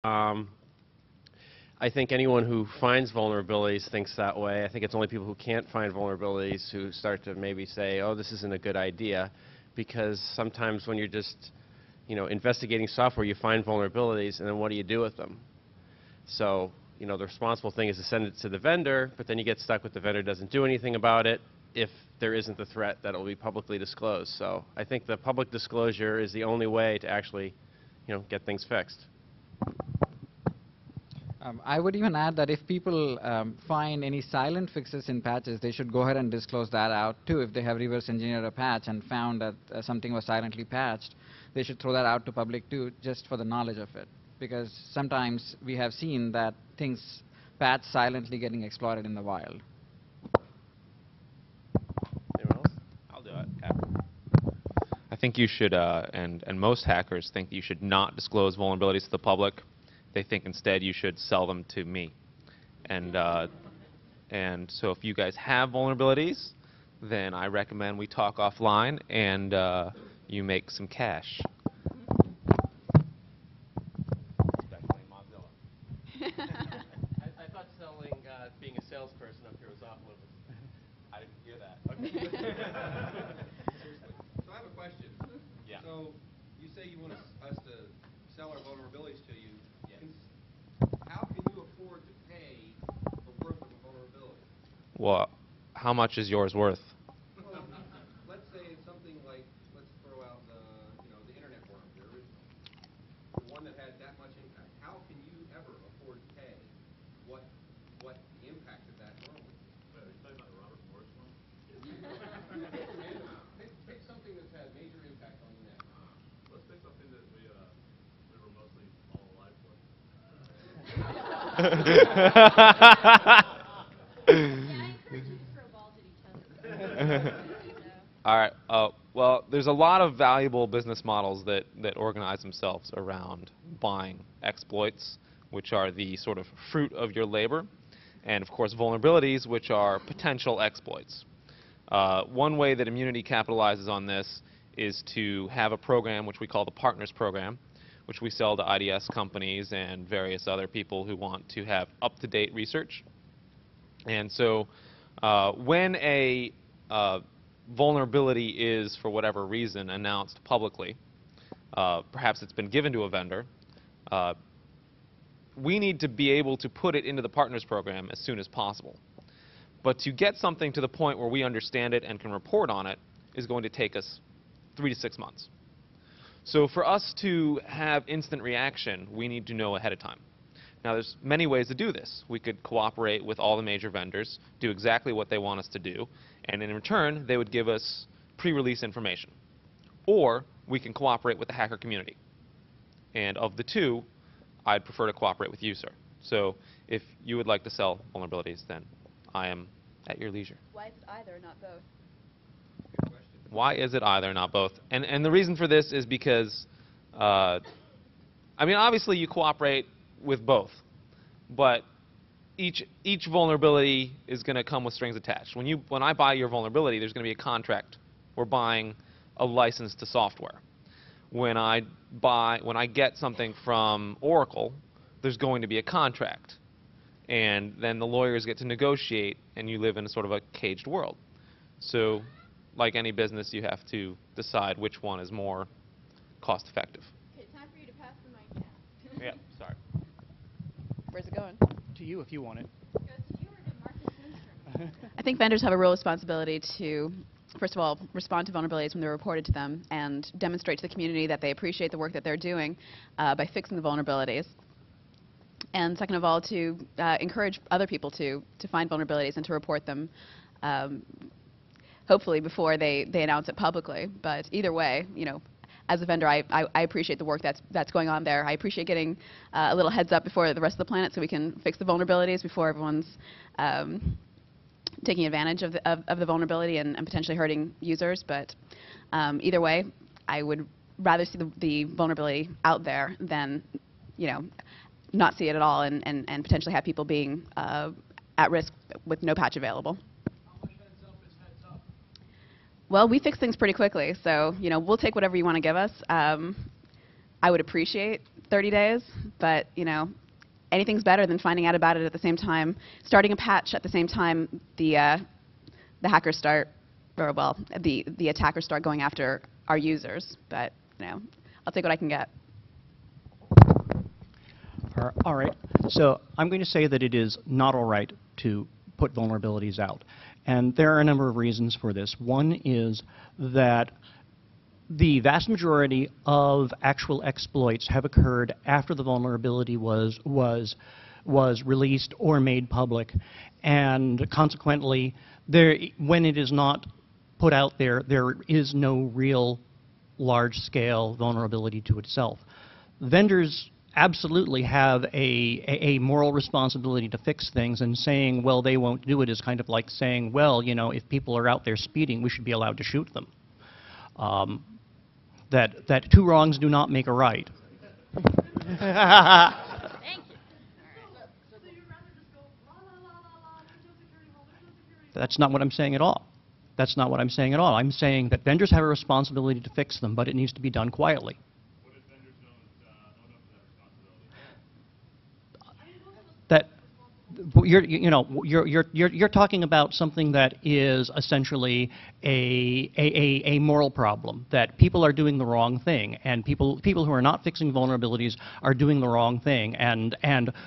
Um, I think anyone who finds vulnerabilities thinks that way. I think it's only people who can't find vulnerabilities who start to maybe say, oh, this isn't a good idea, because sometimes when you're just, investigating software, you find vulnerabilities, and then what do you do with them? So, the responsible thing is to send it to the vendor, but then you get stuck with the vendor doesn't do anything about it if there isn't the threat that it will be publicly disclosed. So I think the public disclosure is the only way to actually, get things fixed. I would even add that if people find any silent fixes in patches, they should go ahead and disclose that out too. If they have reverse engineered a patch and found that something was silently patched, they should throw that out to public too, just for the knowledge of it. Because sometimes we have seen that things patch silently getting exploited in the wild. Anyone else? I'll do it. Yeah. I think you should, and most hackers think you should not disclose vulnerabilities to the public. They think instead you should sell them to me. And so if you guys have vulnerabilities, then I recommend we talk offline and you make some cash. Definitely Mozilla. I thought selling, being a salesperson up here was off limits. I didn't hear that. Seriously. So I have a question. Yeah. So you say you want us to sell our vulnerabilities to you. Yes. How can you afford to pay the worth of a vulnerability? Well, how much is yours worth? Well, let's say it's something like, let's throw out the internet worm, the original, the one that had that much impact. How can you ever afford to pay what the impact of that worm would be? Wait, are you talking about the Robert Morris one? Take something that's had major impact on the net. Let's take something that we were mostly all alive for. All right. Well, there's a lot of valuable business models that organize themselves around buying exploits, which are the sort of fruit of your labor, and of course vulnerabilities, which are potential exploits. One way that Immunity capitalizes on this is to have a program which we call the Partners Program, which we sell to IDS companies and various other people who want to have up-to-date research. And so when a vulnerability is, for whatever reason, announced publicly, perhaps it's been given to a vendor, we need to be able to put it into the Partners Program as soon as possible. But to get something to the point where we understand it and can report on it is going to take us 3 to 6 months. So for us to have instant reaction, we need to know ahead of time. Now, there's many ways to do this. We could cooperate with all the major vendors, do exactly what they want us to do, and in return, they would give us pre-release information. Or we can cooperate with the hacker community. And of the two, I'd prefer to cooperate with you, sir. So if you would like to sell vulnerabilities, then I am at your leisure. Why is it either, not both? Good question. Why is it either, not both? And the reason for this is because, I mean, obviously you cooperate with both, but each vulnerability is going to come with strings attached. When I buy your vulnerability, there's going to be a contract. We're buying a license to software. When I get something from Oracle, there's going to be a contract. And then the lawyers get to negotiate, and you live in a sort of a caged world. So, like any business, you have to decide which one is more cost-effective. Okay, time for you to pass the mic now. Yeah, sorry. Where's it going? To you if you want it. Goes to you or to Marcus Lindstrom? I think vendors have a real responsibility to, first of all, respond to vulnerabilities when they're reported to them and demonstrate to the community that they appreciate the work that they're doing by fixing the vulnerabilities. And second of all, to encourage other people to find vulnerabilities and to report them, hopefully before they announce it publicly. But either way, as a vendor, I appreciate the work that's going on there. I appreciate getting a little heads up before the rest of the planet so we can fix the vulnerabilities before everyone's taking advantage of the vulnerability and potentially hurting users. But either way, I would rather see the vulnerability out there than, not see it at all and potentially have people being at risk with no patch available. How much heads up is heads up? Well, we fix things pretty quickly, so we'll take whatever you want to give us. I would appreciate 30 days, but anything's better than finding out about it at the same time, starting a patch at the same time the hackers start, or well, the attackers start going after our users. But I'll take what I can get. All right. So I'm going to say that it is not all right to put vulnerabilities out. And there are a number of reasons for this. One is that the vast majority of actual exploits have occurred after the vulnerability was released or made public. And consequently, when it is not put out there, there is no real large-scale vulnerability to itself. Vendors absolutely have a moral responsibility to fix things, and saying, well, they won't do it is kind of like saying, well, if people are out there speeding, we should be allowed to shoot them. That two wrongs do not make a right. That's not what I'm saying at all. That's not what I'm saying at all. I'm saying that vendors have a responsibility to fix them, but it needs to be done quietly. What if vendors don't own up to that responsibility? That you're talking about something that is essentially a moral problem, that people are doing the wrong thing, and people who are not fixing vulnerabilities are doing the wrong thing, and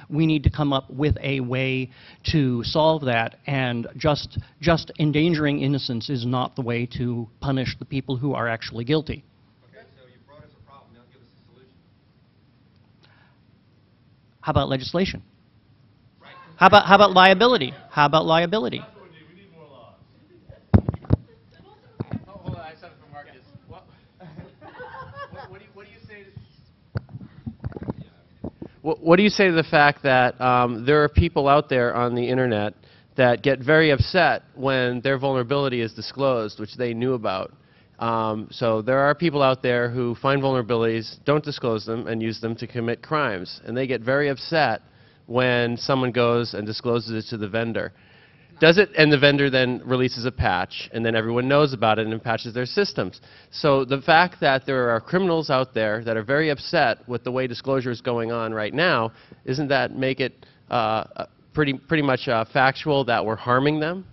we need to come up with a way to solve that, and just endangering innocence is not the way to punish the people who are actually guilty. Okay, so you brought us a problem. Now give us a solution. How about legislation? How about liability? How about liability? That's what we need. We need more laws. Hold on, I just have it for Marcus. What do you say? What do you say to the fact that there are people out there on the internet that get very upset when their vulnerability is disclosed, which they knew about? So there are people out there who find vulnerabilities, don't disclose them, and use them to commit crimes, and they get very upset when someone goes and discloses it to the vendor. Does it, and the vendor then releases a patch, and then everyone knows about it and patches their systems. So the fact that there are criminals out there that are very upset with the way disclosure is going on right now, isn't that make it pretty much factual that we're harming them?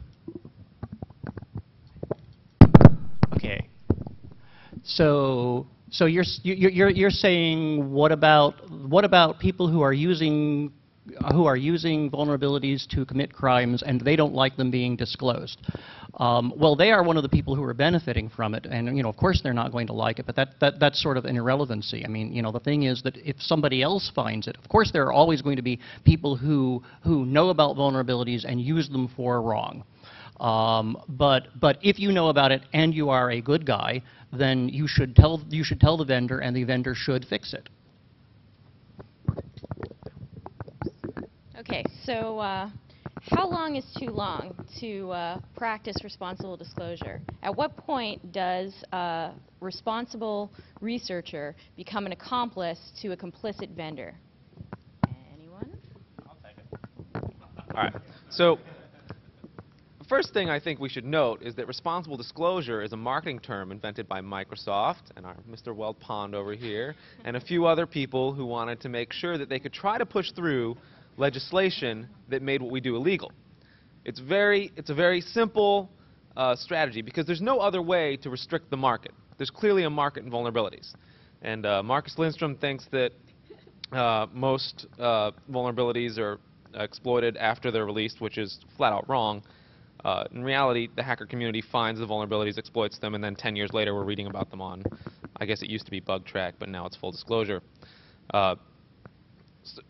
Okay. So you're saying what about people who are using vulnerabilities to commit crimes and they don't like them being disclosed? Well, they are one of the people who are benefiting from it, and of course they're not going to like it, but that's sort of an irrelevancy. I mean, the thing is that if somebody else finds it, of course there are always going to be people who know about vulnerabilities and use them for wrong. But if you know about it and you are a good guy, then you should tell the vendor, and the vendor should fix it. Okay, so how long is too long to practice responsible disclosure? At what point does a responsible researcher become an accomplice to a complicit vendor? Anyone? I'll take it. All right. So the first thing I think we should note is that responsible disclosure is a marketing term invented by Microsoft and our Mr. Weld Pond over here and a few other people who wanted to make sure that they could try to push through legislation that made what we do illegal. It's a very simple strategy because there's no other way to restrict the market. There's clearly a market in vulnerabilities. And Marcus Lindstrom thinks that most vulnerabilities are exploited after they're released, which is flat out wrong. In reality, the hacker community finds the vulnerabilities, exploits them, and then 10 years later we're reading about them on, I guess it used to be BugTrack, but now it's full disclosure.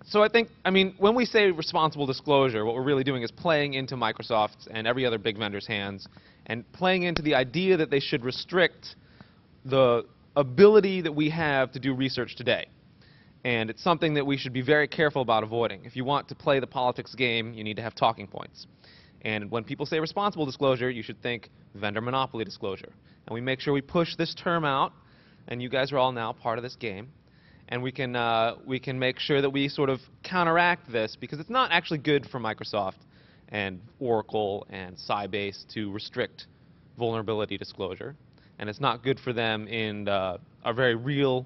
So I mean, when we say responsible disclosure, what we're really doing is playing into Microsoft's and every other big vendor's hands and playing into the idea that they should restrict the ability that we have to do research today. And it's something that we should be very careful about avoiding. If you want to play the politics game, you need to have talking points. And when people say responsible disclosure, you should think vendor monopoly disclosure. And we make sure we push this term out, and you guys are all now part of this game. And we can make sure that we sort of counteract this, because it's not actually good for Microsoft and Oracle and Sybase to restrict vulnerability disclosure. And it's not good for them in a very real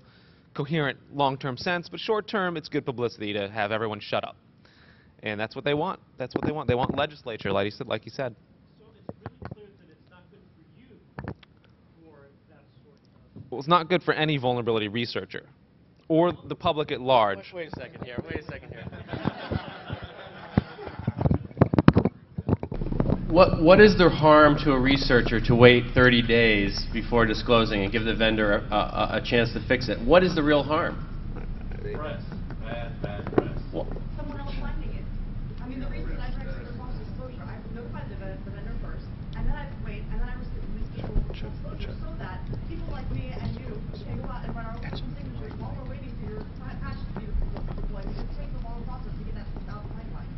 coherent long-term sense, but short-term, it's good publicity to have everyone shut up. And that's what they want. That's what they want. They want legislature, like you said. So it's really clear that it's not good for you for that sort of... Well, it's not good for any vulnerability researcher or the public at large. Wait a second here. Wait a second here. What is the harm to a researcher to wait 30 days before disclosing and give the vendor a chance to fix it? What is the real harm? Press. Bad press. Well, Someone else finding it. I mean, the reason I registered response disclosure, I notified the vendor first, and then I wait, and then I release disclosure so that people like me and you can go out and write our own signatures while we're waiting for your patch to be deployed. It takes a long process to get that out of the pipeline.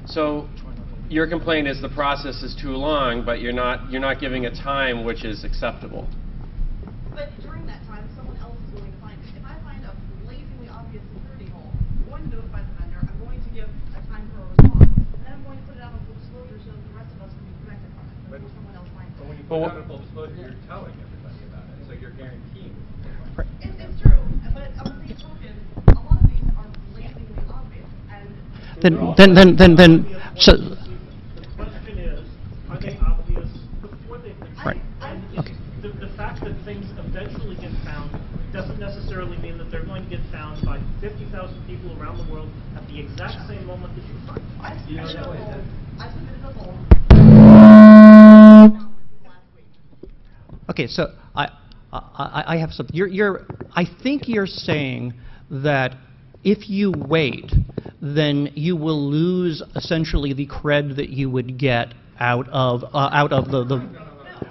so your complaint is the process is too long, but you're not giving a time which is acceptable. But during that time, someone else is going to find it. If I find a blazingly obvious security hole, I'm going to notify the vendor. I'm going to give a time for a response. And then I'm going to put it out on full disclosure so that the rest of us can be protected from it before someone else finds it. But when you put it out in full disclosure, you're telling everybody about it, so you're guaranteeing. It's true, but on the same token, a lot of these are blazingly obvious. And So, The question is, are they obvious before they fix it? Right. Okay. The fact that things eventually get found doesn't necessarily mean that they're going to get found by 50,000 people around the world at the exact same moment that you find them. I submitted a poll last week. okay, so I have something. I think you're saying that if you wait, then you will lose essentially the cred that you would get out of the.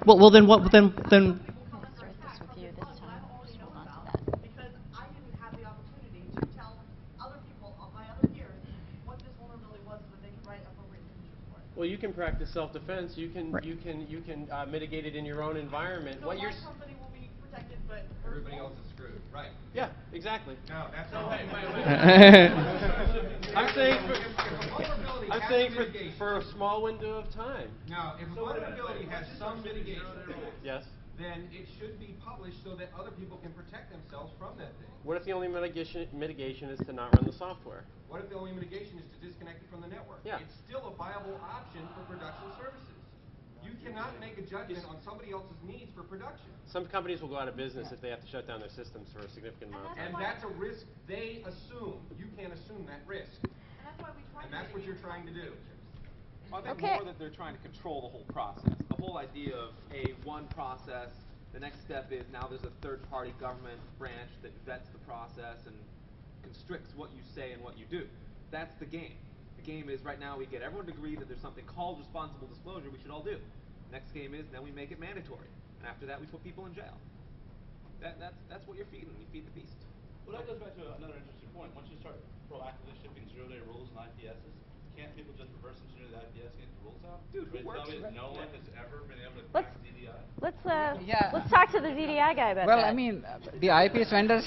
Well, then what? Then. Start this with you this time. Just hold on to that. Because I didn't have the opportunity to tell other people, my other peers, what this vulnerability was so that they could write appropriate signatures for it. Well, you can practice self-defense. You can Right. you can mitigate it in your own environment. So What my you're company will be protected, but Everybody else is screwed. Right. yeah, exactly. No, that's not. I'm saying Vulnerability has mitigation. for a small window of time. Now, if a vulnerability has some mitigation, Yes. then it should be published so that other people can protect themselves from that thing. What if the only mitigation is to not run the software? What if the only mitigation is to disconnect it from the network? Yeah. It's still a viable option for production services. You cannot make a judgment on somebody else's needs for production. Some companies will go out of business if they have to shut down their systems for a significant amount of time. And that's a risk they assume. You can't assume that risk. and that's why we try And to that's what you're trying to do. I think Okay. more that they're trying to control the whole process. The whole idea of one process, the next step is now there's a third-party government branch that vets the process and constricts what you say and what you do. That's the game. The game is right now we get everyone to agree that there's something called responsible disclosure we should all do. Next game is then we make it mandatory. And after that we put people in jail. That's what you're feeding. You feed the beast. Well, that goes back to another interesting point. Once you start proactively shipping zero-day rules and IPSs, can't people just reverse engineer the IPS and get the rules out? Dude, who But works tell me with- no one has ever been able to Let's- crack DDI? Yeah. Let's talk to the DDI guy about Well, that. I mean, the IPS vendors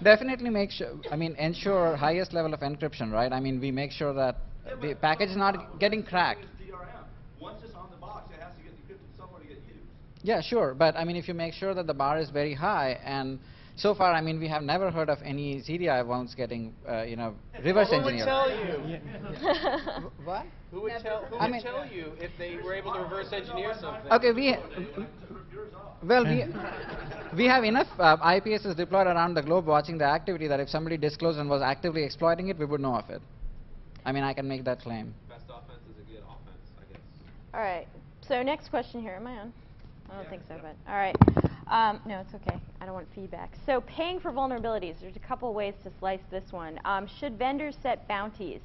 definitely make sure, ensure highest level of encryption, right? I mean, we make sure that the package is not getting cracked. DRM. Once it's on the box, it has to get encrypted somewhere to get used. Yeah, sure, but I mean, if you make sure that the bar is very high, and so far, I mean, we have never heard of any CDI ones getting, reverse engineered. Who would tell you? What? Who would I mean- tell you if they were able to reverse engineer something? Okay, we have enough IPSs deployed around the globe watching the activity that if somebody disclosed and was actively exploiting it, we would know of it. I mean, I can make that claim. Best offense is a good offense, I guess. All right. So next question here. Am I on? I don't think so, but all right. No, it's okay. I don't want feedback. So paying for vulnerabilities. There's a couple ways to slice this one. Should vendors set bounties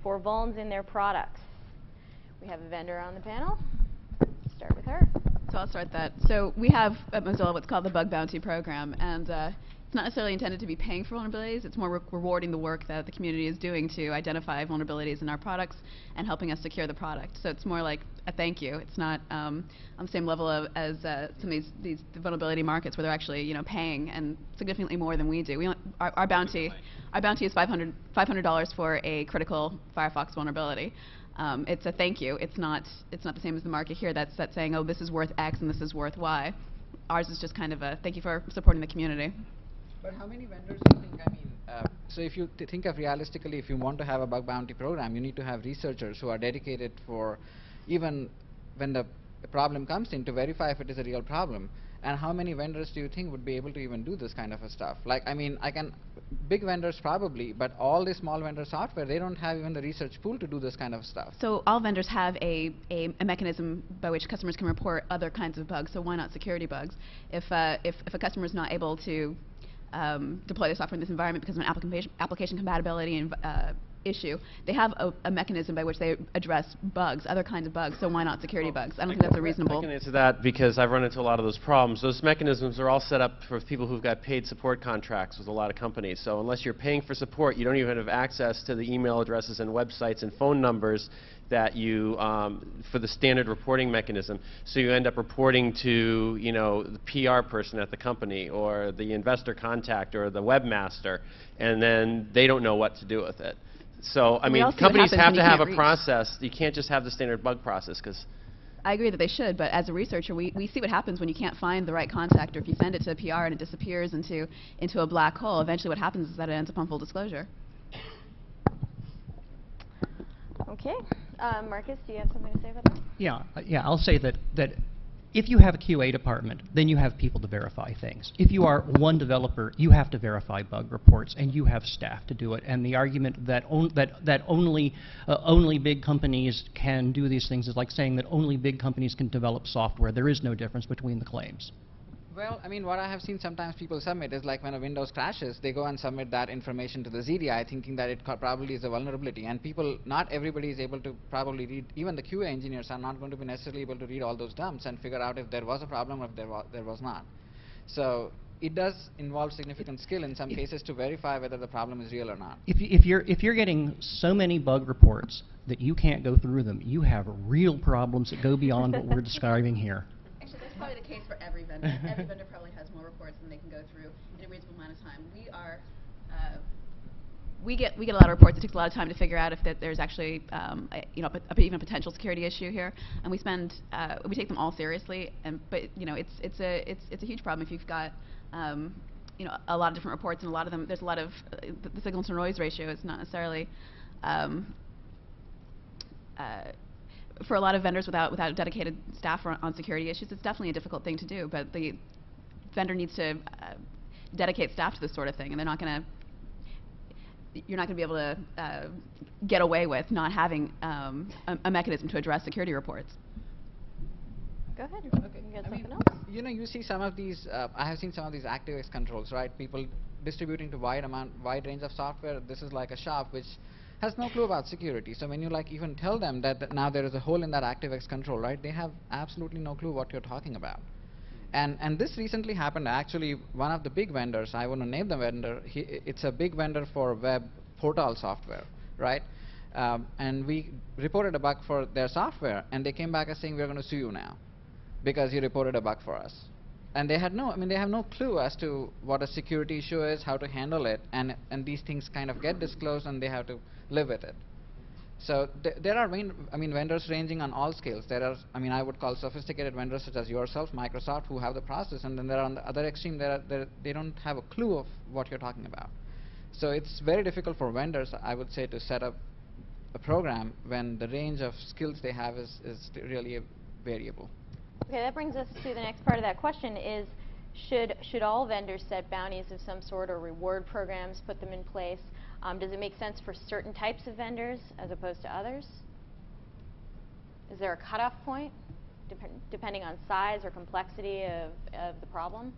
for vulns in their products? We have a vendor on the panel. Start with her. So I'll start that. So we have at Mozilla what's called the Bug Bounty Program, and it's not necessarily intended to be paying for vulnerabilities. It's more rewarding the work that the community is doing to identify vulnerabilities in our products and helping us secure the product. So it's more like a thank you. It's not on the same level as some of these vulnerability markets where they're actually paying and significantly more than we do. Our bounty is $500 for a critical Firefox vulnerability. It's a thank you. It's not the same as the market here that's saying, oh, this is worth X and this is worth Y. Ours is just kind of a thank you for supporting the community. But how many vendors do you think, I mean, so if you think of realistically, if you want to have a bug bounty program, you need to have researchers who are dedicated for even when the problem comes in to verify if it is a real problem. And how many vendors do you think would be able to even do this kind of a stuff? Like, I mean, big vendors probably, but all the small vendor software, they don't have even the research pool to do this kind of stuff. So all vendors have a mechanism by which customers can report other kinds of bugs, so why not security bugs? If a customer is not able to deploy their software in this environment because of an application compatibility and issue, they have a mechanism by which they address bugs, other kinds of bugs, so why not security bugs? I don't think that's a reasonable... I can answer that because I've run into a lot of those problems. Those mechanisms are all set up for people who've got paid support contracts with a lot of companies. So unless you're paying for support, you don't even have access to the email addresses and websites and phone numbers that you, for the standard reporting mechanism. So you end up reporting to, you know, the PR person at the company or the investor contact or the webmaster, and then they don't know what to do with it. So, I mean, companies have to have a process. You can't just have the standard bug process, because... I agree that they should, but as a researcher, we see what happens when you can't find the right contact, or if you send it to PR and it disappears into a black hole. Eventually what happens is that it ends up on full disclosure. Okay. Marcus, do you have something to say about that? Yeah, I'll say that if you have a QA department, then you have people to verify things. If you are one developer, you have to verify bug reports, and you have staff to do it. And the argument that only big companies can do these things is like saying that only big companies can develop software. There is no difference between the claims. Well, I mean, what I have seen sometimes people submit is like when a Windows crashes, they go and submit that information to the ZDI thinking that it probably is a vulnerability. And people, not everybody is able to probably read, even the QA engineers are not going to be necessarily able to read all those dumps and figure out if there was a problem or if there was not. So it does involve significant skill in some cases to verify whether the problem is real or not. If you're getting so many bug reports that you can't go through them, you have real problems that go beyond what we're describing here. Actually, that's probably the case for every vendor. Every vendor probably has more reports than they can go through in a reasonable amount of time. We get a lot of reports. It takes a lot of time to figure out if there's actually even a potential security issue here, and we take them all seriously. But it's a huge problem if you've got a lot of different reports, and a lot of them, there's a lot of the signal to noise ratio is not necessarily for a lot of vendors without dedicated staff on security issues. It's definitely a difficult thing to do, but the vendor needs to dedicate staff to this sort of thing, and you're not going to be able to get away with not having a mechanism to address security reports. Go ahead. Okay. You got something else? You see some of these, I have seen some of these ActiveX controls, right? People distributing to wide range of software. This is like a shop which has no clue about security. So when you even tell them that now there is a hole in that ActiveX control, right? They have absolutely no clue what you're talking about. And this recently happened. Actually, one of the big vendors, I want to name the vendor, it's a big vendor for web portal software, right? And we reported a bug for their software, and they came back as saying, we're going to sue you now because you reported a bug for us. And they have no clue as to what a security issue is, how to handle it, and these things kind of get disclosed, and they have to live with it. So there are vendors ranging on all scales. There are, I would call sophisticated vendors such as yourself, Microsoft, who have the process, and then there are on the other extreme, they don't have a clue of what you're talking about. So it's very difficult for vendors, I would say, to set up a program when the range of skills they have is really variable. Okay, that brings us to the next part of that question is, should all vendors set bounties of some sort or reward programs, put them in place? Does it make sense for certain types of vendors as opposed to others? Is there a cutoff point depending on size or complexity of the problem?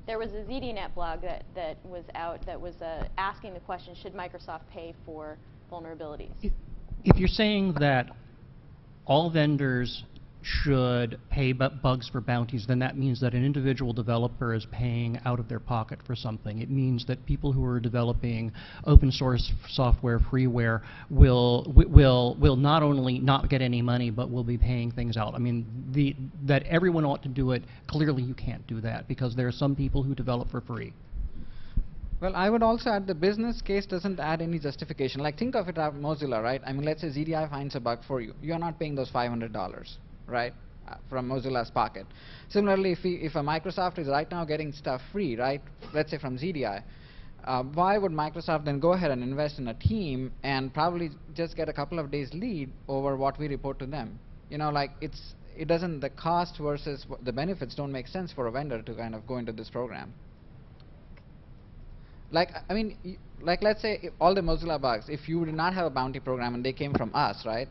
There was a ZDNet blog that was out that was asking the question, should Microsoft pay for vulnerabilities? If you're saying that all vendors should pay bugs for bounties, then that means that an individual developer is paying out of their pocket for something. It means that people who are developing open source software, freeware, will not only not get any money, but will be paying things out. That everyone ought to do it, clearly you can't do that, because there are some people who develop for free. Well, I would also add the business case doesn't add any justification. Like, think of it as Mozilla, right? Let's say ZDI finds a bug for you. You're not paying those $500. Right? from Mozilla's pocket. Similarly, if a Microsoft is right now getting stuff free, right, let's say from ZDI, why would Microsoft then go ahead and invest in a team and probably just get a couple of days lead over what we report to them? You know, like it doesn't, the cost versus the benefits don't make sense for a vendor to kind of go into this program. Like, I mean, like let's say all the Mozilla bugs, if you did not have a bounty program and they came from us, right,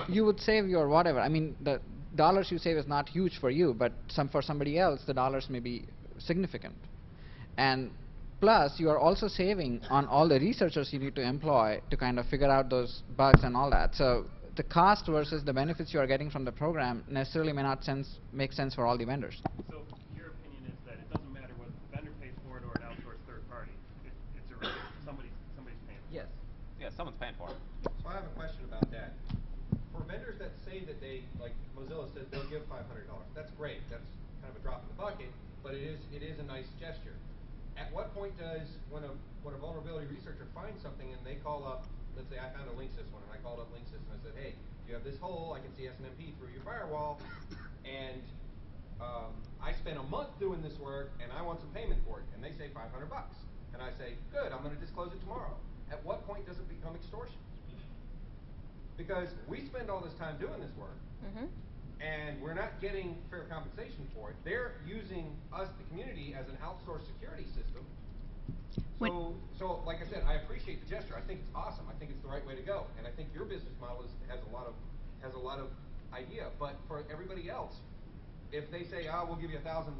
you would save your whatever. I mean, the dollars you save is not huge for you, but for somebody else, the dollars may be significant. And plus, you are also saving on all the researchers you need to employ to kind of figure out those bugs and all that. So the cost versus the benefits you are getting from the program necessarily may not make sense for all the vendors. So your opinion is that it doesn't matter whether the vendor pays for it or an outsourced third party. It's irrelevant. Somebody's paying for it. Yes. Yeah, someone's paying for it. So I have a question about that. For vendors that say that they, like Mozilla says, they'll give $500. That's great. That's kind of a drop in the bucket, but it is a nice gesture. At what point does, when a vulnerability researcher finds something and they call up, let's say I found a Linksys one, and I called up Linksys and I said, hey, you have this hole, I can see SNMP through your firewall, and I spent a month doing this work and I want some payment for it, and they say $500. And I say, good, I'm going to disclose it tomorrow. At what point does it become extortion? Because we spend all this time doing this work, and we're not getting fair compensation for it. They're using us, the community, as an outsourced security system. So like I said, I appreciate the gesture. I think it's awesome. I think it's the right way to go, and I think your business model has a lot of idea. But for everybody else, if they say, "Oh, we'll give you $1,000,"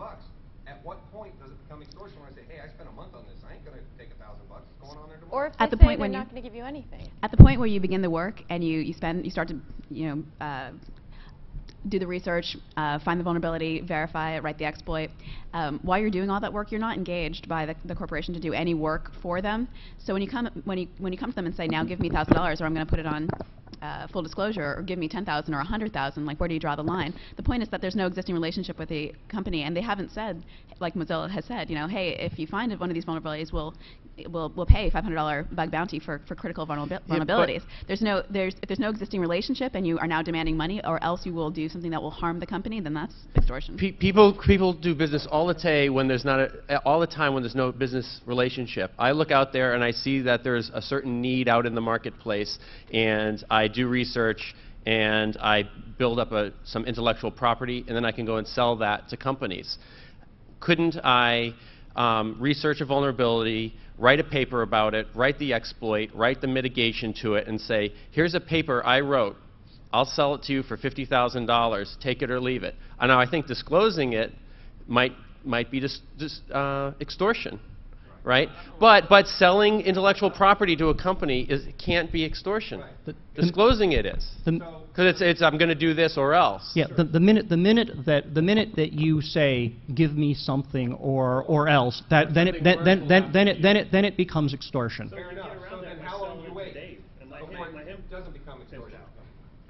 at what point does it become extortion? When I say, "Hey, I spent a month on this. I ain't going to take $1,000. What's going on there tomorrow?" Or if At they the say point they're when not going to give you anything. At the point where you begin the work and you start to do the research, find the vulnerability, verify it, write the exploit. While you're doing all that work, you're not engaged by the corporation to do any work for them. So when you come to them and say, now give me $1,000 or I'm going to put it on full disclosure, or give me 10,000 or 100,000, like where do you draw the line? The point is that there's no existing relationship with the company, and they haven't said, like Mozilla has said, you know, hey, if you find one of these vulnerabilities, we'll pay $500 bug bounty for critical vulnerabilities. If there's no existing relationship and you are now demanding money, or else you will do something that will harm the company, then that's extortion. People do business all the time when there's no business relationship. I look out there and I see that there's a certain need out in the marketplace, and I do research and I build up some intellectual property, and then I can go and sell that to companies. Couldn't I research a vulnerability, write a paper about it, write the exploit, write the mitigation to it, and say, here's a paper I wrote. I'll sell it to you for $50,000. Take it or leave it. Now, I think disclosing it might be extortion, right? But selling intellectual property to a company can't be extortion. Disclosing it is, because it's I'm going to do this or else. Yeah, the minute that you say give me something or else, then it becomes extortion. Fair enough. So then how long do you wait before it doesn't become extortion?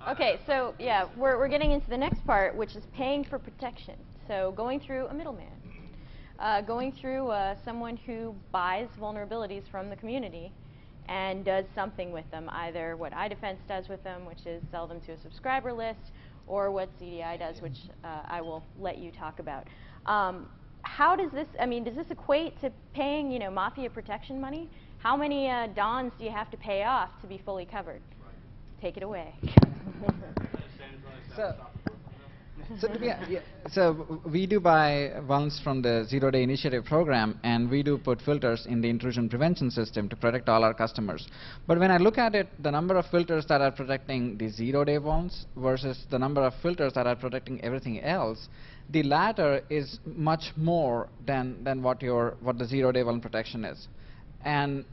Okay, so yeah, we're getting into the next part, which is paying for protection. So going through a middleman, going through someone who buys vulnerabilities from the community and does something with them, either what iDefense does with them, which is sell them to a subscriber list, or what CDI does, which I will let you talk about. How does this, I mean, does this equate to paying, mafia protection money? How many dons do you have to pay off to be fully covered? Take it away. So we do buy vulns from the Zero Day Initiative program, and we do put filters in the intrusion prevention system to protect all our customers. But when I look at it, the number of filters that are protecting the zero-day vulns versus the number of filters that are protecting everything else, the latter is much more than what the zero-day vuln protection is. And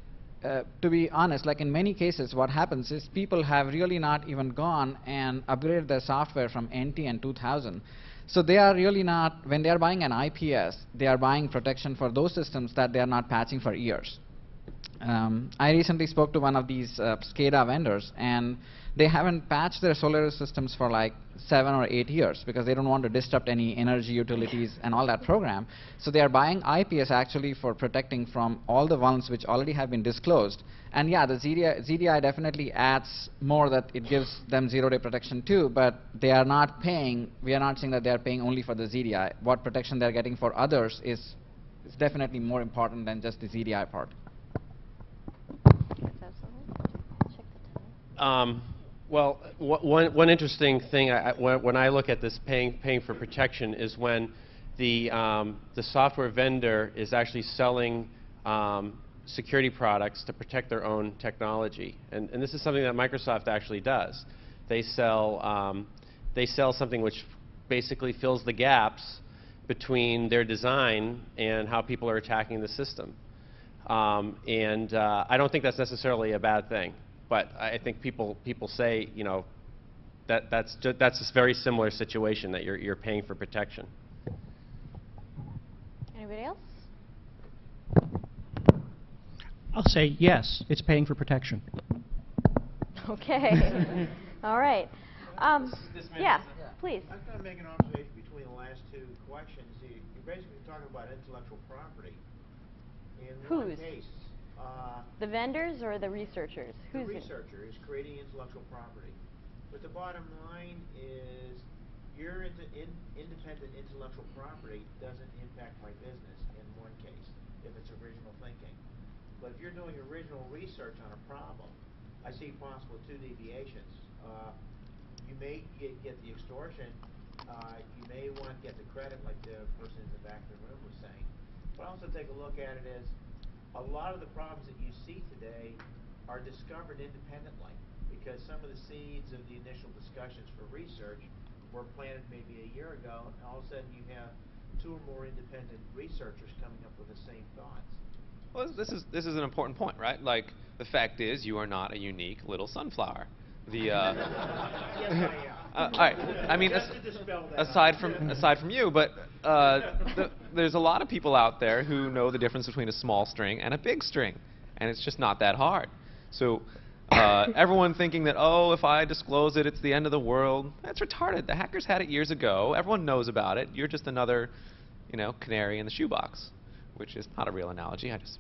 to be honest, like in many cases, what happens is people have really not even gone and upgraded their software from NT and 2000. So they are really not, when they are buying an IPS, they are buying protection for those systems that they are not patching for years. I recently spoke to one of these SCADA vendors, and they haven't patched their solar systems for like 7 or 8 years because they don't want to disrupt any energy utilities and all that program. So they are buying IPS actually for protecting from all the vulns which already have been disclosed. And yeah, the ZDI definitely adds more, that it gives them zero-day protection too, but they are not paying, we are not saying that they are paying only for the ZDI. What protection they're getting for others is definitely more important than just the ZDI part. Well, one interesting thing when I look at this paying for protection is when the software vendor is actually selling security products to protect their own technology, and this is something that Microsoft actually does. They sell something which basically fills the gaps between their design and how people are attacking the system. I don't think that's necessarily a bad thing. But I think people say, you know, that's a very similar situation, that you're paying for protection. Anybody else? I'll say yes, it's paying for protection. Okay. All right. Yeah, please. I'm going to make an observation between the last two questions. You're basically talking about intellectual property. In one case, the vendors or the researchers? The researcher is creating intellectual property. But the bottom line is your independent intellectual property doesn't impact my business in one case, if it's original thinking. But if you're doing original research on a problem, I see possible two deviations. You may get the extortion. You may want to get the credit, like the person in the back of the room was saying. But also take a look at it as a lot of the problems that you see today are discovered independently, because some of the seeds of the initial discussions for research were planted maybe a year ago, and all of a sudden you have 2 or more independent researchers coming up with the same thoughts. Well, this is an important point, right? Like, the fact is, you are not a unique little sunflower. The Yes, I am. all right. I mean, aside from you, but there's a lot of people out there who know the difference between a small string and a big string, and it's just not that hard. So everyone thinking that, oh, if I disclose it, it's the end of the world, that's retarded. The hackers had it years ago. Everyone knows about it. You're just another, you know, canary in the shoebox, which is not a real analogy. I just.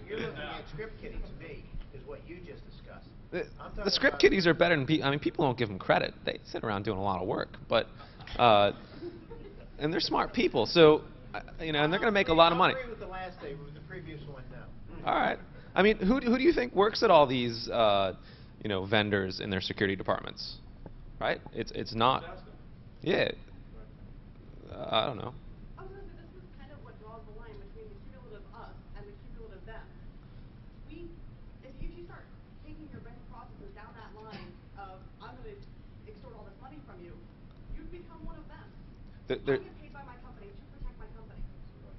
You're looking at script kidding to me, is what you just discussed. The script kiddies are better than people. I mean, people don't give them credit. They sit around doing a lot of work, but and they're smart people. So you know, and they're going to make a lot of money. I agree with the last day, with the previous one, no. All right. I mean, who do you think works at all these you know, vendors in their security departments? Right? It's not. Yeah. I don't know. I was going to say, this is kind of what draws the line between the cumulative us and the cumulative them. If you start taking your best processes down that line of, I'm going to extort all this money from you, you've become one of them. I get paid by my company to protect my company.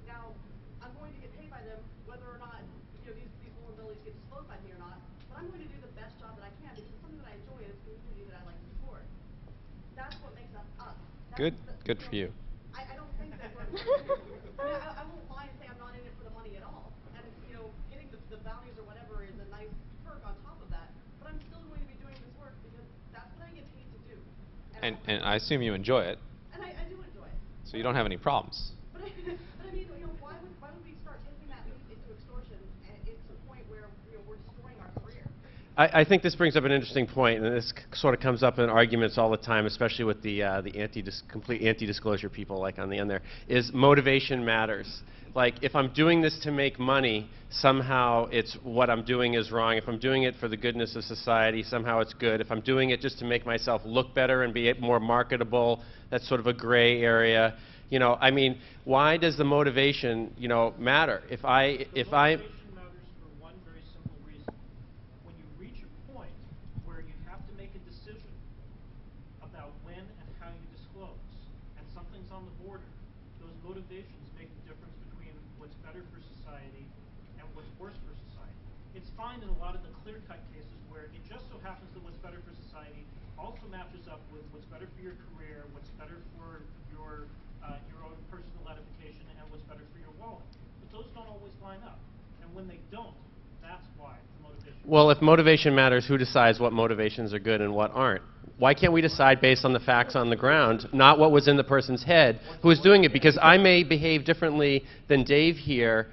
Now, I'm going to get paid by them whether or not, you know, these vulnerabilities get disclosed by me or not, but I'm going to do the best job that I can because it's something that I enjoy and it's a community that I like to support. That's what makes us us. Good for you. I don't think that we're I won't lie and say I'm not in it for the money at all. And, you know, getting the bounties or whatever is a nice perk on top of that. But I'm still going to be doing this work because that's what I get paid to do. And I assume you enjoy it. And I do enjoy it. So you don't have any problems. But I mean, you know, why would we start taking that leap into extortion and it's a point where, you know, we're destroying our career? I think this brings up an interesting point, and this sort of comes up in arguments all the time, especially with the complete anti-disclosure people, like on the end there, is motivation matters. Like, if I'm doing this to make money, somehow it's what I'm doing is wrong. If I'm doing it for the goodness of society, somehow it's good. If I'm doing it just to make myself look better and be more marketable, that's sort of a gray area. You know, I mean, why does the motivation, you know, matter? If I on the border, those motivations make the difference between what's better for society and what's worse for society. It's fine in a lot of the clear-cut cases where it just so happens that what's better for society also matches up with what's better for your career, what's better for your own personal edification, and what's better for your wallet. But those don't always line up. And when they don't, that's why the motivation. Well, if motivation matters, who decides what motivations are good and what aren't? Why can't we decide based on the facts on the ground, not what was in the person's head who was doing it? Because I may behave differently than Dave here.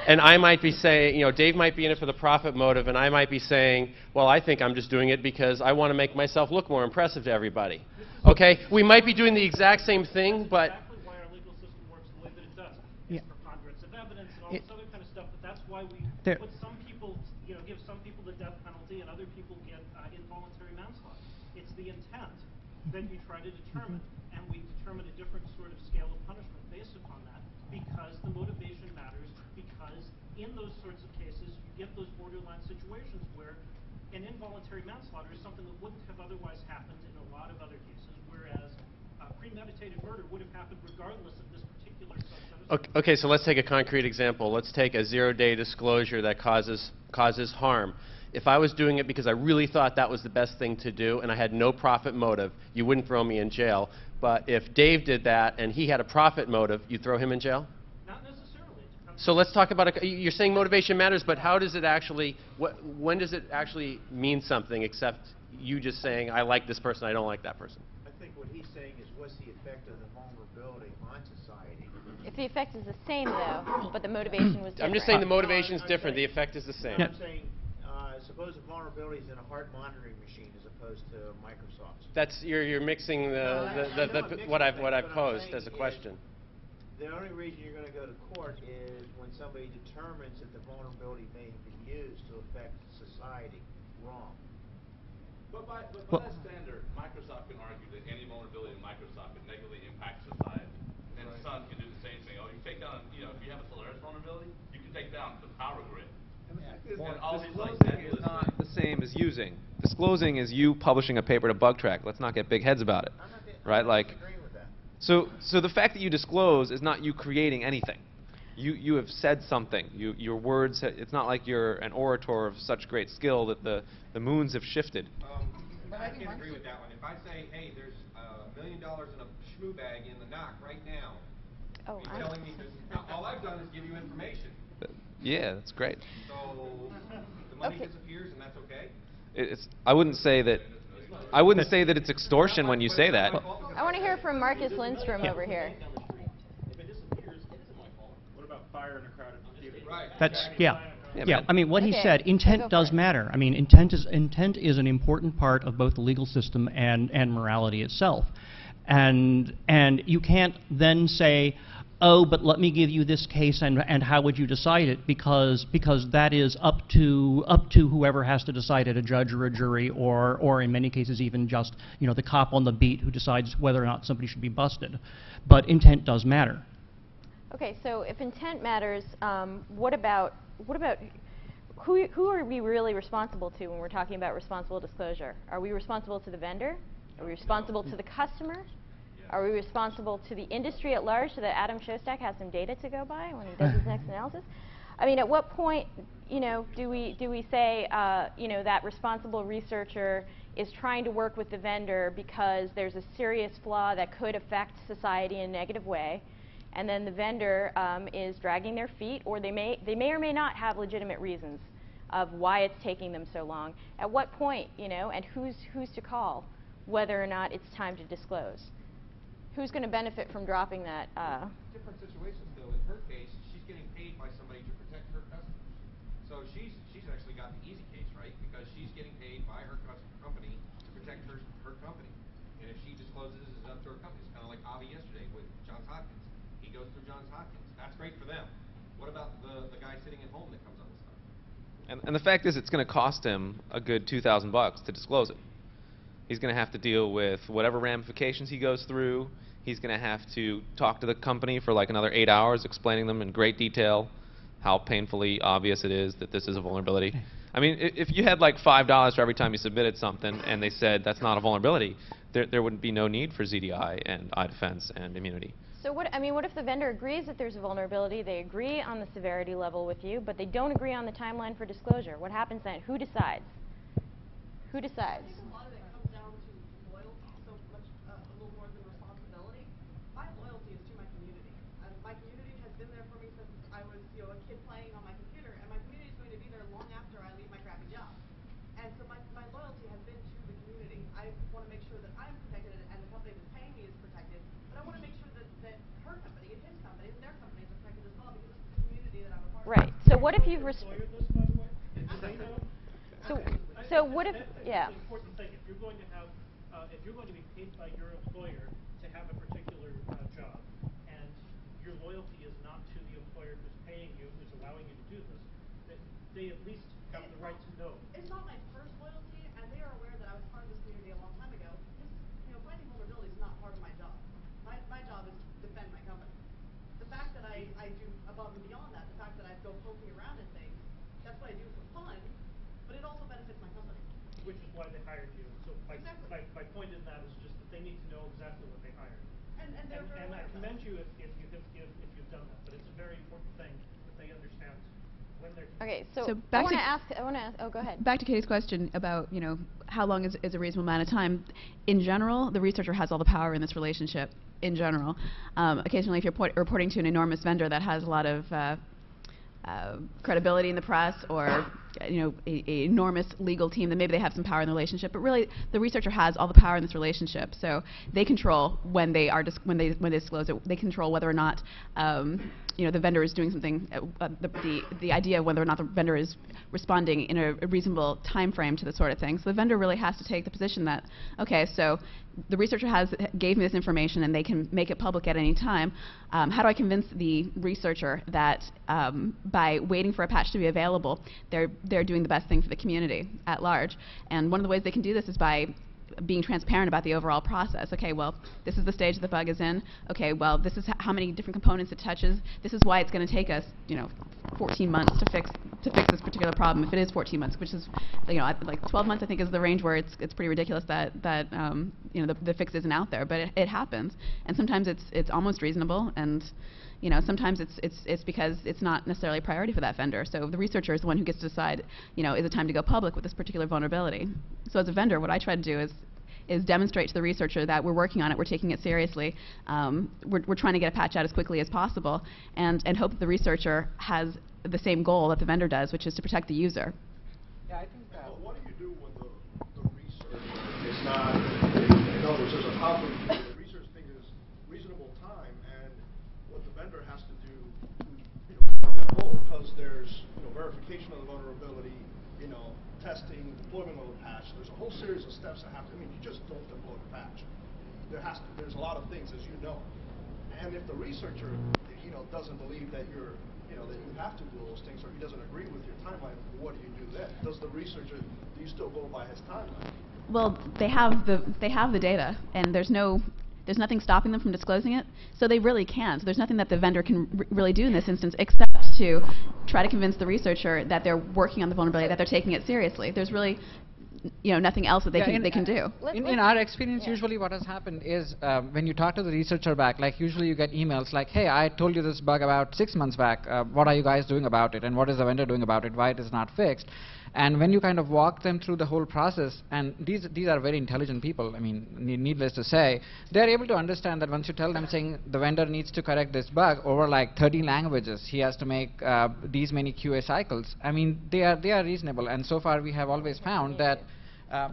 And I might be saying, you know, Dave might be in it for the profit motive, and I might be saying, well, I think I'm just doing it because I want to make myself look more impressive to everybody. Okay? We might be doing the exact same thing, but... That's exactly why our legal system works the way that it does. It's preponderance of evidence and all this other kind of stuff, but that's why we put some people, you know, give some people the death penalty and other people get involuntary manslaughter. It's the intent that you try to determine, and we determine a different sort of scale of punishment based upon that because the motivation matters, because in those sorts of cases you get those borderline situations where an involuntary manslaughter is something that wouldn't have otherwise happened in a lot of other cases, whereas premeditated murder would have happened regardless of this particular subset. Okay, so let's take a concrete example. Let's take a zero-day disclosure that causes harm. If I was doing it because I really thought that was the best thing to do and I had no profit motive, you wouldn't throw me in jail. But if Dave did that and he had a profit motive, you'd throw him in jail? Not necessarily. So let's talk about, you're saying motivation matters, but how does it actually, when does it actually mean something except you just saying, I like this person, I don't like that person? I think what he's saying is what's the effect of the vulnerability on society? If the effect is the same, though, but the motivation was different. I'm just saying the motivation is different, the effect is the same. I'm saying, suppose the vulnerability is in a heart monitoring machine as opposed to Microsoft's. That's, you're mixing what I've posed as a question. The only reason you're going to go to court is when somebody determines that the vulnerability may have been used to affect society wrong. But by that standard, Microsoft can argue that any vulnerability in Microsoft could negatively impact society. And Sun can do the same thing. Oh, you take down, you know, if you have a Solaris vulnerability, you can take down the power grid. Disclosing is not the same as using. Disclosing is you publishing a paper to bug track. Let's not get big heads about it, right? Like, so the fact that you disclose is not you creating anything. You have said something. Your words. It's not like you're an orator of such great skill that the moons have shifted. I can agree with that one. If I say, hey, there's $1 million in a shmoo bag in the knock right now, you're telling me that all I've done is give you information. Yeah, that's great. So the money disappears, and that's okay. I wouldn't say that. I wouldn't say that it's extortion when you say that. I want to hear from Marcus Lindstrom over here. If it disappears, it isn't my fault. What about fire in a crowded theater? Right. That's, yeah. I mean, what he Okay. said, intent does matter. I mean, intent is an important part of both the legal system and morality itself. And you can't then say, oh, but let me give you this case, and how would you decide it? Because that is up to whoever has to decide it, a judge or a jury, or in many cases even just, you know, the cop on the beat who decides whether or not somebody should be busted. But intent does matter. Okay, so if intent matters, what about who are we really responsible to when we're talking about responsible disclosure? Are we responsible to the vendor? Are we responsible to the customer? Are we responsible to the industry at large so that Adam Shostak has some data to go by when he does his next analysis? I mean, at what point, you know, do we say, you know, that responsible researcher is trying to work with the vendor because there's a serious flaw that could affect society in a negative way, and then the vendor is dragging their feet, or they may or may not have legitimate reasons of why it's taking them so long. At what point, you know, and who's to call whether or not it's time to disclose? Who's going to benefit from dropping that? Different situations, though. In her case, she's getting paid by somebody to protect her customers. So she's actually got the easy case, right? Because she's getting paid by her company to protect her company. And if she discloses it's up to her company, it's kind of like Avi yesterday with Johns Hopkins. He goes through Johns Hopkins. That's great for them. What about the guy sitting at home that comes up with stuff? And the fact is, it's going to cost him a good $2,000 to disclose it. He's going to have to deal with whatever ramifications he goes through. He's going to have to talk to the company for like another 8 hours, explaining them in great detail how painfully obvious it is that this is a vulnerability. I mean, if you had like $5 for every time you submitted something and they said that's not a vulnerability, there wouldn't be no need for ZDI and iDefense and immunity. So what if the vendor agrees that there's a vulnerability, they agree on the severity level with you, but they don't agree on the timeline for disclosure? What happens then? Who decides? Who decides? I think a lot of it comes down to loyalty so much, a little more than responsibility. My loyalty is to my community. And my community has been there for me since I was Right. So what if you've employer this, by the way? Do they know? so what if yeah? It's an important thing. If you're going to have, if you're going to be paid by your employer to have a particular job, and your loyalty is not to the employer who's paying you, who's allowing you to do this, that they at least have the right to know. It's not my first loyalty, and they are aware that I was part of this community a long time ago. Finding vulnerability is not part of my job. My job is to defend my company. The fact that I do above and beyond that, the fact that I go poking around at things, that's what I do for fun, but it also benefits my company. Which is why they hired you. So Exactly. my point in that is just that they need to know exactly what they hired. And they're very And I aware of that. commend you if you've done that, but it's a very important thing that they understand when they're. Okay, so back I want to ask. Oh, go ahead. Back to Katie's question about, how long is a reasonable amount of time. In general, the researcher has all the power in this relationship. In general, occasionally, if you're reporting to an enormous vendor that has a lot of credibility in the press, or a enormous legal team, then maybe they have some power in the relationship. But really, the researcher has all the power in this relationship. So they control when they disclose it. They control whether or not the vendor is doing something. The idea of whether or not the vendor is responding in a reasonable time frame to this sort of thing. So the vendor really has to take the position that, okay, so the researcher gave me this information and they can make it public at any time. How do I convince the researcher that by waiting for a patch to be available, they're doing the best thing for the community at large? And one of the ways they can do this is by being transparent about the overall process. Okay, well, this is the stage the bug is in. Okay, well, this is how many different components it touches. This is why it's going to take us, 14 months to fix this particular problem. If it is 14 months, which is, like 12 months, I think is the range where it's pretty ridiculous that the fix isn't out there. But it happens, and sometimes it's almost reasonable, and sometimes it's because it's not necessarily a priority for that vendor. So the researcher is the one who gets to decide, is it time to go public with this particular vulnerability. So as a vendor, what I try to do is demonstrate to the researcher that we're working on it, we're taking it seriously, we're trying to get a patch out as quickly as possible, and hope that the researcher has the same goal that the vendor does, which is to protect the user. Yeah, I think that. What do you do when the researcher is not, in other words, there's a conflict between the research thing is reasonable time and what the vendor has to do to plug that hole, because there's verification of the vulnerability, testing, deployment of the patch. There's a whole series of steps that have to. You just don't deploy the patch. There's a lot of things, as you know. And if the researcher, doesn't believe that that you have to do those things, or he doesn't agree with your timeline, what do you do then? Does the researcher, do you still go by his timeline? Well, they have the data, and there's nothing stopping them from disclosing it, so they really can. So there's nothing that the vendor can really do in this instance except to try to convince the researcher that they're working on the vulnerability, that they're taking it seriously. There's really nothing else that they can do. In our experience, usually what has happened is when you talk to the researcher back, like usually you get emails like, hey, I told you this bug about 6 months back. What are you guys doing about it? And what is the vendor doing about it? Why it is not fixed? And when you kind of walk them through the whole process, and these are very intelligent people, needless to say, they're able to understand that once you tell them saying the vendor needs to correct this bug over like 30 languages, he has to make these many QA cycles. They are reasonable, and so far we have always found that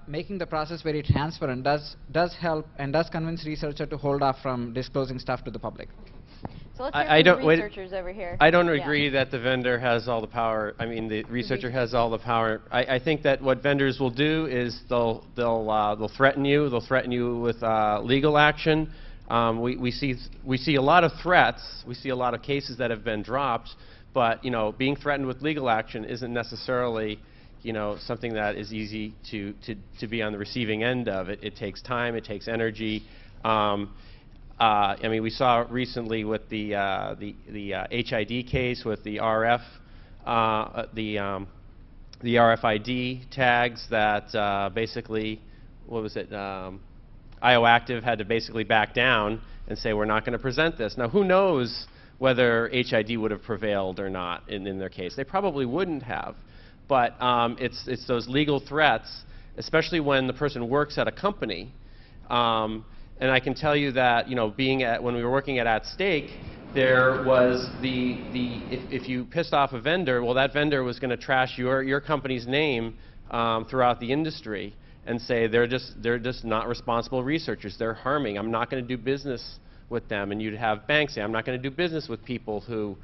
making the process very transparent does help and does convince researcher to hold off from disclosing stuff to the public. So let's hear from the researchers over here. I don't agree that the vendor has all the power. The researcher has all the power. I think that what vendors will do is they'll threaten you. They'll threaten you with legal action. We see a lot of threats. We see a lot of cases that have been dropped. But being threatened with legal action isn't necessarily something that is easy to be on the receiving end of. It takes time. It takes energy. We saw recently with the HID case with the the RFID tags that basically, what was it? IOActive had to basically back down and say we're not going to present this. Now, who knows whether HID would have prevailed or not in their case? They probably wouldn't have. But it's those legal threats, especially when the person works at a company. And I can tell you that, when we were working at Stake, there was if you pissed off a vendor, well, that vendor was going to trash your company's name throughout the industry and say they're just not responsible researchers. They're harming. I'm not going to do business with them. And you'd have banks say, I'm not going to do business with people who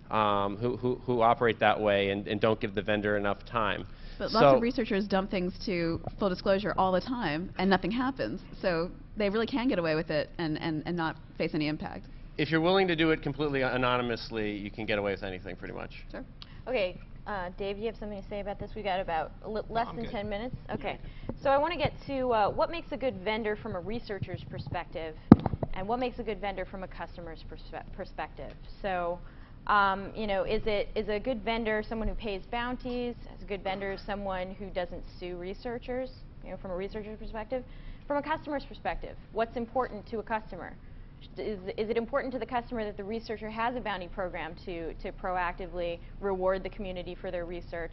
who operate that way and don't give the vendor enough time. But lots of researchers dump things to full disclosure all the time, and nothing happens. So they really can get away with it and not face any impact. If you're willing to do it completely anonymously, you can get away with anything pretty much. Sure. Okay, Dave, you have something to say about this? We got about less than good. 10 minutes. Okay. So I want to get to what makes a good vendor from a researcher's perspective, and what makes a good vendor from a customer's perspective. So, you know, is a good vendor someone who pays bounties? Is a good vendor someone who doesn't sue researchers? You know, from a researcher's perspective. From a customer's perspective, what's important to a customer? Is it important to the customer that the researcher has a bounty program to proactively reward the community for their research?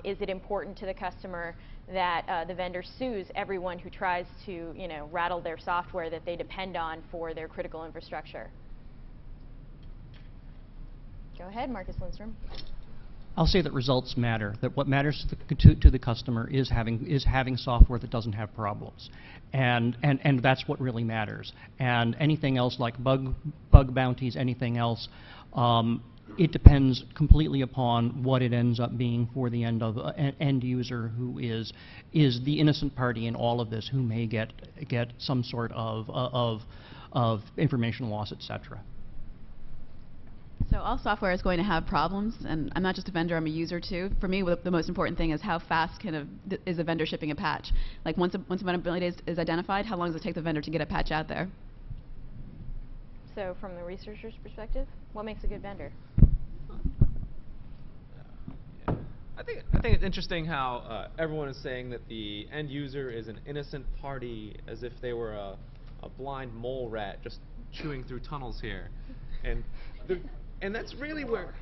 Is it important to the customer that the vendor sues everyone who tries to, you know, rattle their software that they depend on for their critical infrastructure? Go ahead, Marcus Lindstrom. I'll say that results matter, that what matters to the customer is having software that doesn't have problems. And that's what really matters. And anything else like bug bounties, anything else, it depends completely upon what it ends up being for the end user, who is the innocent party in all of this, who may get some sort of information loss, etc. So all software is going to have problems, and I'm not just a vendor, I'm a user too. For me, the most important thing is how fast is a vendor shipping a patch. Like once a vulnerability is identified, how long does it take the vendor to get a patch out there? So from the researcher's perspective, what makes a good vendor? I think it's interesting how everyone is saying that the end user is an innocent party, as if they were a blind mole rat just chewing through tunnels here, and that's really where.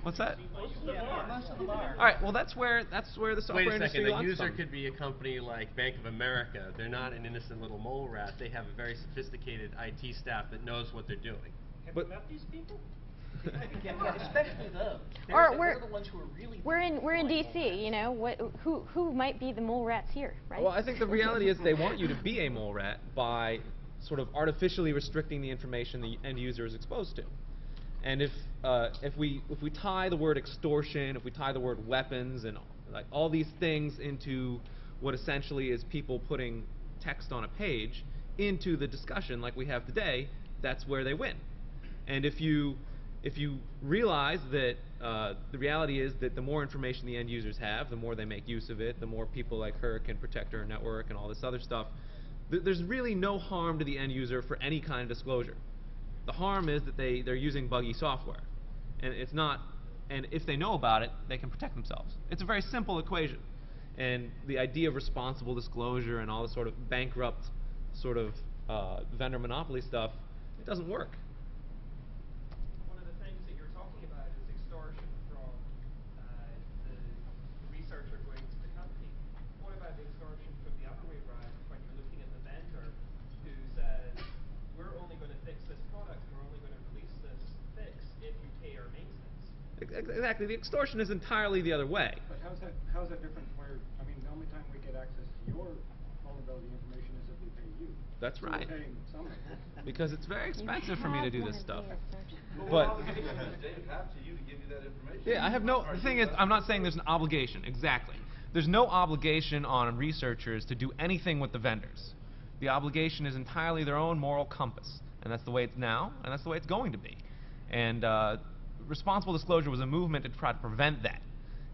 What's that? All right. Well, that's where the software Wait a industry second. A wants user them. could be a company like Bank of America. They're not an innocent little mole rat. They have a very sophisticated IT staff that knows what they're doing. Have you met these people? Especially them. Or They're the ones who are really. we're in DC. You know, who might be the mole rats here, right? Well, I think the reality is they want you to be a mole rat by sort of artificially restricting the information the end user is exposed to. And if we tie the word extortion, if we tie the word weapons and like all these things into what essentially is people putting text on a page into the discussion like we have today, that's where they win. And if you realize that the reality is that the more information the end users have, the more they make use of it, the more people like her can protect her network and all this other stuff, there's really no harm to the end user for any kind of disclosure. The harm is that they're using buggy software, and it's not. And if they know about it, they can protect themselves. It's a very simple equation, and the idea of responsible disclosure and all this sort of bankrupt sort of vendor monopoly stuff, it doesn't work. One of the things that you're talking about is extortion from the researcher going to the company. What about the extortion from the other way around when you're looking at the vendor who says, we're only going to fix this product, and we're only going to release this fix if you pay our maintenance? Exactly. The extortion is entirely the other way. But how's that different where, I mean, the only time we get access to your vulnerability information is if we pay you. That's so right. We're paying somebody. Because it's very expensive for me to do this stuff. But But obligation does David have to you to give you that information? yeah, I have no. The thing is, I'm not saying there's an obligation. Exactly. There's no obligation on researchers to do anything with the vendors. The obligation is entirely their own moral compass, and that's the way it's now, and that's the way it's going to be. And responsible disclosure was a movement to try to prevent that.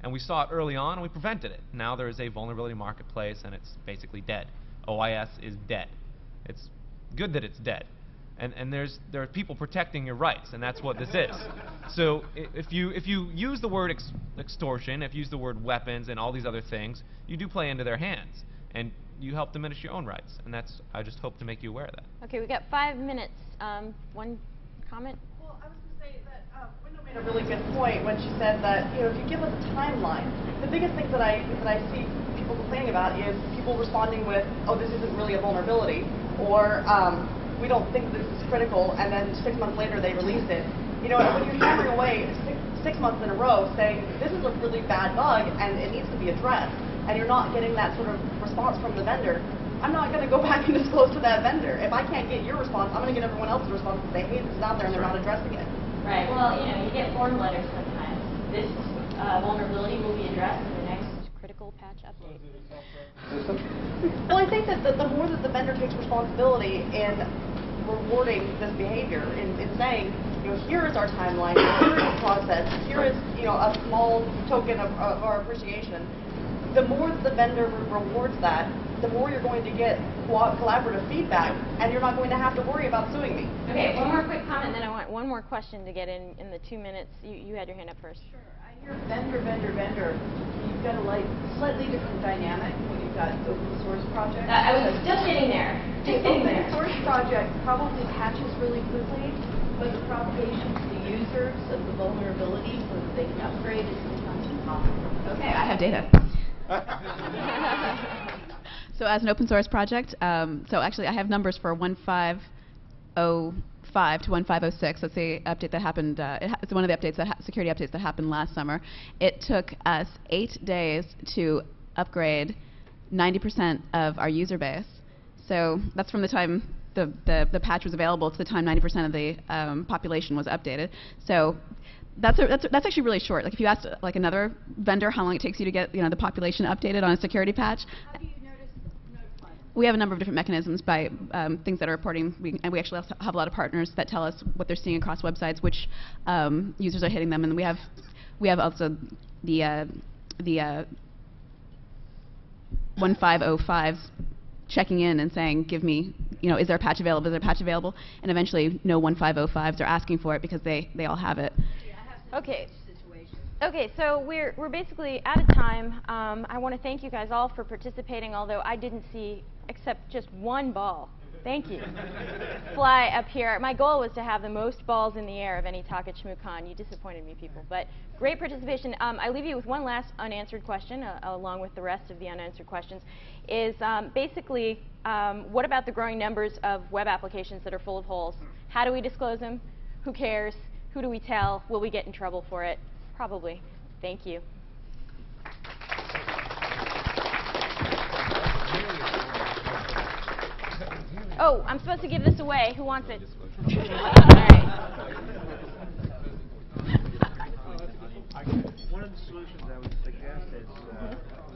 And we saw it early on, and we prevented it. Now there is a vulnerability marketplace, and it's basically dead. OIS is dead. It's good that it's dead. And there are people protecting your rights, and that's what this is. So if you use the word extortion, if you use the word weapons and all these other things, you do play into their hands, and you help diminish your own rights. And I just hope to make you aware of that. Okay, we got 5 minutes. One comment? Well, I was going to say that Window made a really good point when she said that, you know, if you give us a timeline, the biggest thing that I see people complaining about is people responding with, oh, this isn't really a vulnerability, or we don't think this is critical, and then 6 months later they release it. You know, when you're hammering away six months in a row saying this is a really bad bug and it needs to be addressed, and you're not getting that sort of response from the vendor, I'm not going to go back and disclose to that vendor. If I can't get your response, I'm going to get everyone else's response and say, hey, this is out there and they're not addressing it. Right. Well, you get form letters sometimes. This vulnerability will be addressed in the next critical patch update. Well, I think that the more that the vendor takes responsibility in rewarding this behavior, in saying, here is our timeline, here is the process, here is, a small token of our appreciation, the more that the vendor rewards that, the more you're going to get collaborative feedback, and you're not going to have to worry about suing me. Okay, one more quick comment, then I want one more question to get in the 2 minutes. You had your hand up first. Sure. I hear vendor. You've got a slightly different dynamic when you've got open source projects. I was just getting there. The open source project probably patches really quickly, but the propagation to the users of the vulnerability so that they can upgrade is sometimes impossible. Okay, I have data. So as an open source project, so actually I have numbers for 1.5.05 to 1.5.06. That's the update that happened. It's one of the updates security updates that happened last summer. It took us 8 days to upgrade 90% of our user base. So that's from the time the patch was available to the time 90% of the population was updated. So that's actually really short. Like if you asked another vendor how long it takes you to get the population updated on a security patch. How do you notify them? We have a number of different mechanisms by things that are reporting, and we actually also have a lot of partners that tell us what they're seeing across websites, which users are hitting them, and we have also the 1.5.05s checking in and saying, give me, is there a patch available? Is there a patch available? And eventually, no 1.5.05s are asking for it because they all have it. Okay. Okay, so we're basically out of time. I want to thank you guys all for participating, although I didn't see except just one ball. Thank you. Fly up here. My goal was to have the most balls in the air of any talk at Shmoocon. You disappointed me, people. But great participation. I leave you with one last unanswered question, along with the rest of the unanswered questions, is basically, what about the growing numbers of web applications that are full of holes? How do we disclose them? Who cares? Who do we tell? Will we get in trouble for it? Probably. Thank you. Oh, I'm supposed to give this away. Who wants it? All right. One of the solutions I would suggest is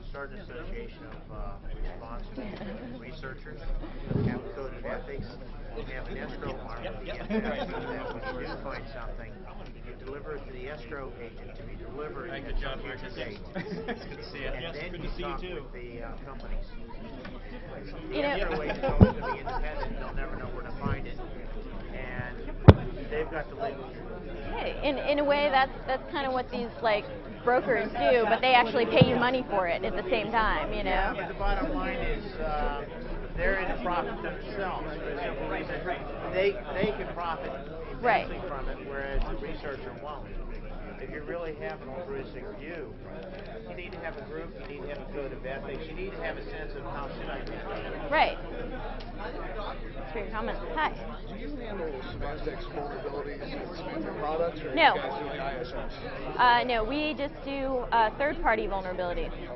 start an association of responsible researchers, have a code of ethics, have an escrow arm of the NPS so that when you do find something, you deliver it to the escrow agent to be delivered at some future date. And then you talk with the companies. The escrow agent is always going to be independent. They'll never know where to find it. And they've got the legal truth. Hey, in a way, that's kind of what these brokers do, but they actually pay you money for it at the same time, Yeah, but the bottom line is they're in a profit themselves for the simple reason they can profit immensely from it, whereas the researcher won't. If you really have an altruistic view, you need to have a group, you need to have a code of ethics, you need to have a sense of how should I do it. Right. That's for your comment. Hi. Do you handle semantics vulnerabilities in your products, or No. are you guys doing ISRs? No, we just do third-party vulnerabilities. Okay.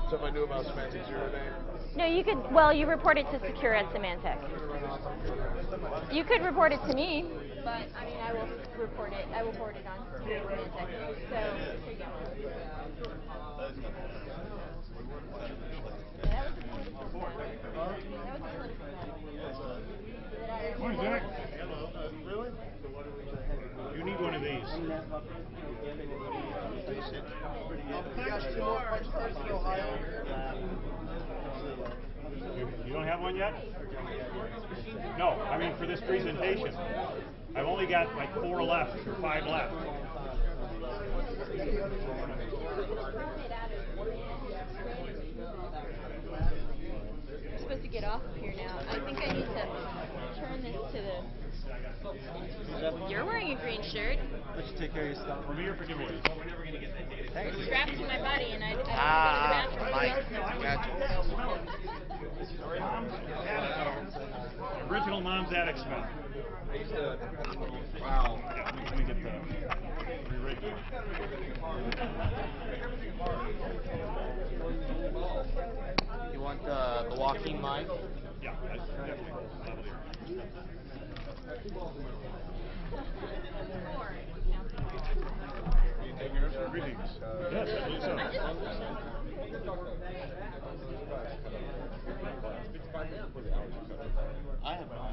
So if I knew about semantic zero day? No, you could, well, you report it to Secure at Symantec. You could report it to me, but, I mean, I will report it. I will forward it on to Symantec. So, here you go. That was a political Morning, Zach. Really? You need one of these. You don't have one yet? No, I mean for this presentation. I've only got 4 left or 5 left. I'm supposed to get off of here now. I think I need to turn this to the... You're wearing a green shirt. Let's take care of your stuff. For me or for Jimmy? We're never going to get that data. It's strapped to my body, and I don't go to the bathroom. Original Mom's Attic smell. Wow. Yeah, let me get the re-rate. You want the walking mic? Yeah, that's definitely. Greetings. Yes, I believe so. I have not.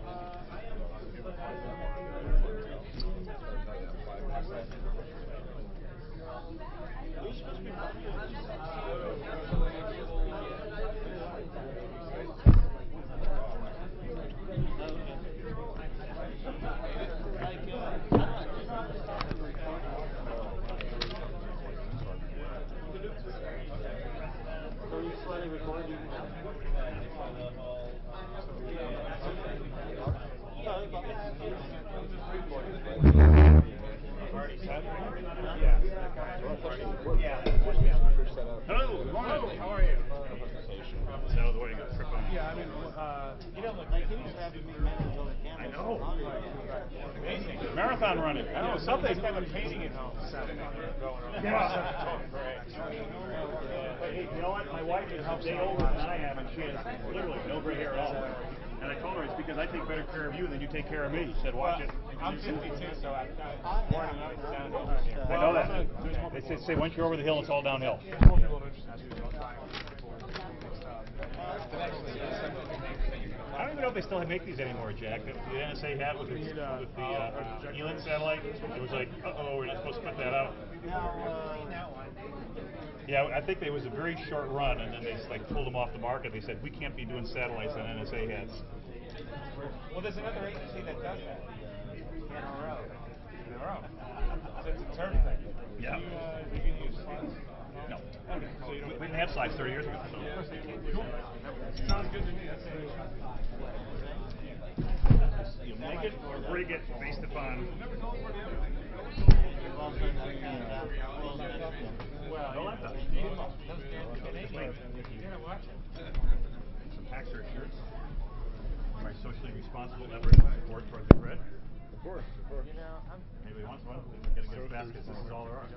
Hello, good morning. How are you? It's out of the way. Got a trip on. Yeah, I mean, you know, like he was having me manage all the cameras. I know. Amazing. Marathon running. I know, Somebody's got a painting at home Saturday going on. Yeah. Hey, you know what? My wife is a day older than I am, and she has literally no gray hair at all. And I told her it's because I take better care of you than you take care of me. She said, watch it. I'm 52, so I'm warning up and down. I know that. They say once you're over the hill, it's all downhill. I don't even know if they still make these anymore, Jack. The NSA had with the Elon satellite, it was like, uh-oh, we're not supposed to put that out. Yeah, I think it was a very short run, and then they just, like, pulled them off the market. They said, we can't be doing satellites on NSA heads. Well, there's another agency that does that. NRO. So it's a term thing. Yeah. You can use slides? No. Okay. So we didn't have slides 30 years ago. So. Cool. Sounds good to me. That's You make it or break it based upon. Well, no laptop. Some Paxer shirts. My socially responsible effort to support Project Red. Of course, of course. You know, Anybody wants one? Get a good basket. This is all there are.